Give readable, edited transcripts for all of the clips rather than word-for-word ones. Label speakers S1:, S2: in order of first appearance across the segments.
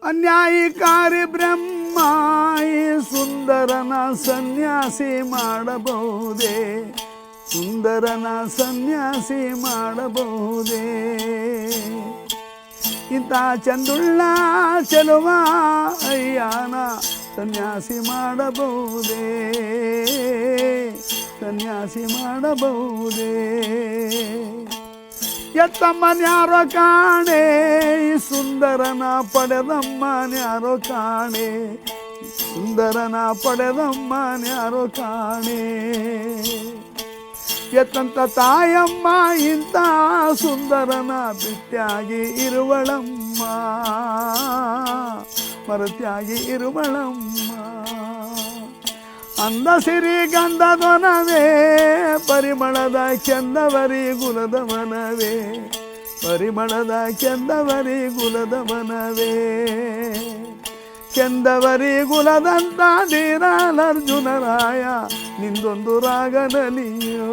S1: ಅನ್ಯಾಯಕಾರಿ ಬ್ರಹ್ಮ ಈ ಸುಂದರನ ಸನ್ಯಾಸಿ ಮಾಡಬಹುದೇ? ಸುಂದರನ ಸನ್ಯಾಸಿ ಮಾಡಬಹುದೇ? ಇಂಥ ಚಂದುಳ್ಳ ಚೆಲುವ ಅಯ್ಯನ ಸನ್ಯಾಸಿ ಮಾಡಬಹುದೇ? ಸನ್ಯಾಸಿ ಮಾಡಬಹುದೇ? ಎತ್ತಮ್ಮನ್ಯಾರೋ ಕಾಣೆ ಈ ಸುಂದರನ ಪಡೆದಮ್ಮನ್ಯಾರೋ ಕಾಣೆ, ಸುಂದರನ ಪಡೆದಮ್ಮನ್ಯಾರೋ ಕಾಣೆ. ಎತ್ತಂತ ತಾಯಮ್ಮ ಇಂಥ ಸುಂದರನ ಬಿಟ್ಟಾಗಿ ಇರುವಳಮ್ಮ, ಮರತ್ಯಾಗಿ ಇರುವಳಮ್ಮ. ಅಂದ ಸಿರಿ ಗಂಧದವನವೇ ಪರಿಮಳದ ಕೆಂದವರಿ ಗುಲದವನವೇ, ಪರಿಮಳದ ಕೆಂದವರಿ ಗುಲದವನವೇ. ಕೆಂದವರಿ ಗುಲದಂತ ಧೀರಾಲರ್ಜುನರಾಯ ನಿಂದೊಂದು ರಾಗನಲಿಯೋ,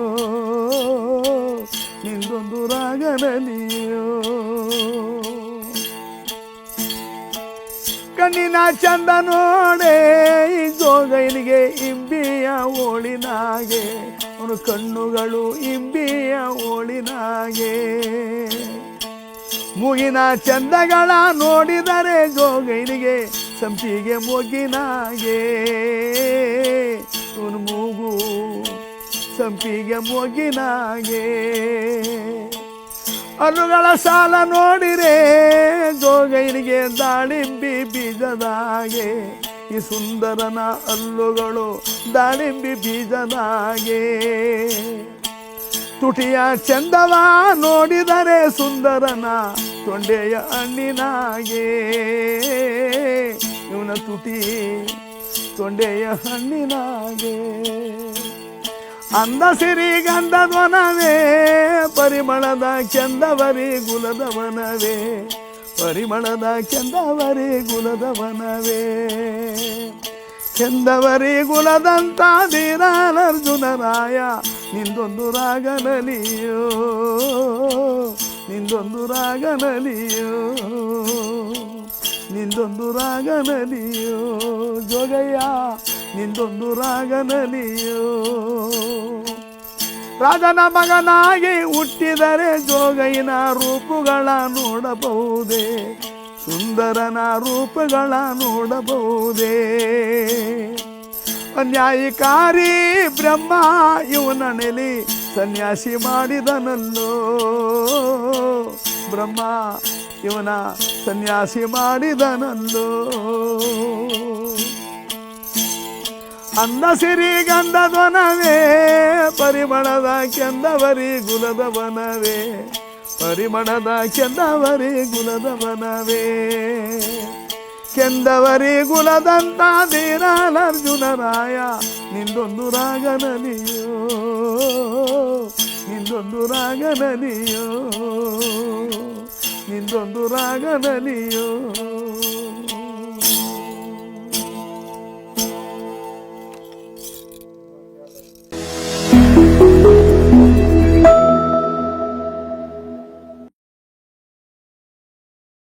S1: ನಿಂದೊಂದು ರಾಗನಲಿಯೋ. ಕಣ್ಣಿನ ಚಂದ ನೋಡೆ ಈ ಜೋಗೈನಿಗೆ ಇಂಬಿಯ ಓಳಿನಾಗೆ, ಅವನು ಕಣ್ಣುಗಳು ಇಂಬಿಯ ಓಳಿನಾಗೆ. ಮೂಗಿನ ಚಂದಗಳ ನೋಡಿದರೆ ಜೋಗೈನಿಗೆ ಸಂಪಿಗೆ ಮೊಗ್ಗಿನಾಗೆ, ಅವನು ಮೂಗು ಸಂಪಿಗೆ ಮೊಗ್ಗಿನಾಗೆ. ಹಲ್ಲುಗಳ ಸಾಲ ನೋಡಿರೆ ಜೋಗೈನಿಗೆ ದಾಳಿಂಬಿ ಬೀಜದಾಗೆ, ಈ ಸುಂದರನ ಹಲ್ಲುಗಳು ದಾಳಿಂಬಿ ಬೀಜದಾಗೆ. ತುಟಿಯ ಚಂದವ ನೋಡಿದರೆ ಸುಂದರನ ತೊಂಡೆಯ ಹಣ್ಣಿನಾಗೆ, ಇವನ ತುಟಿ ತೊಂಡೆಯ ಹಣ್ಣಿನಾಗೆ. ಅಂದ ಸಿರಿ ಗಂಧದವನವೇ ಪರಿಮಳದ ಕೆಂದವರಿ ಗುಲದವನವೇ, ಪರಿಮಳದ ಕೆಂದವರಿ ಗುಲದವನವೇ. ಕೆಂದವರಿ ಗುಲದಂತ ಧೀರಾಲರ್ಜುನರಾಯ ನಿಂದೊಂದು ರಾಗನಲಿಯೋ, ನಿಂದೊಂದು ರಾಗನಲಿಯೋ, ನಿಂದೊಂದು ರಾಗನಲಿಯೋ. ಜೋಗಯ್ಯ ನಿಂದೊಂದು ರಾಗನಲಿಯೋ. ರಾಜನ ಮಗನಾಗಿ ಹುಟ್ಟಿದರೆ ಜೋಗಯ್ಯನ ರೂಪುಗಳ ನೋಡಬಹುದೇ? ಸುಂದರನ ರೂಪಗಳ ನೋಡಬಹುದೇ? ಅನ್ಯಾಯಕಾರಿ ಬ್ರಹ್ಮ ಇವನನೆಲಿ ಸನ್ಯಾಸಿ ಮಾಡಿದನಲ್ಲೋ, ಬ್ರಹ್ಮ ಇವನ ಸನ್ಯಾಸಿ ಮಾಡಿದನಲ್ಲೋ. ಅಂದ ಸಿರಿ ಗಂಧದವನವೇ ಪರಿಮಳದ ಕೆಂದವರಿ ಗುಲದವನವೇ, ಪರಿಮಳದ ಕೆಂದವರಿ ಗುಲದವನವೇ. ಕೆಂದವರಿ ಗುಲದಂತ ಧೀರಾಲರ್ಜುನರಾಯ ನಿಂದೊಂದು ರಾಗನಲಿಯೋ, ನಿಂದೊಂದು ರಾಗನಲಿಯೋ, ನಿಂದೊಂದು ರಾಗನಲಿಯೋ.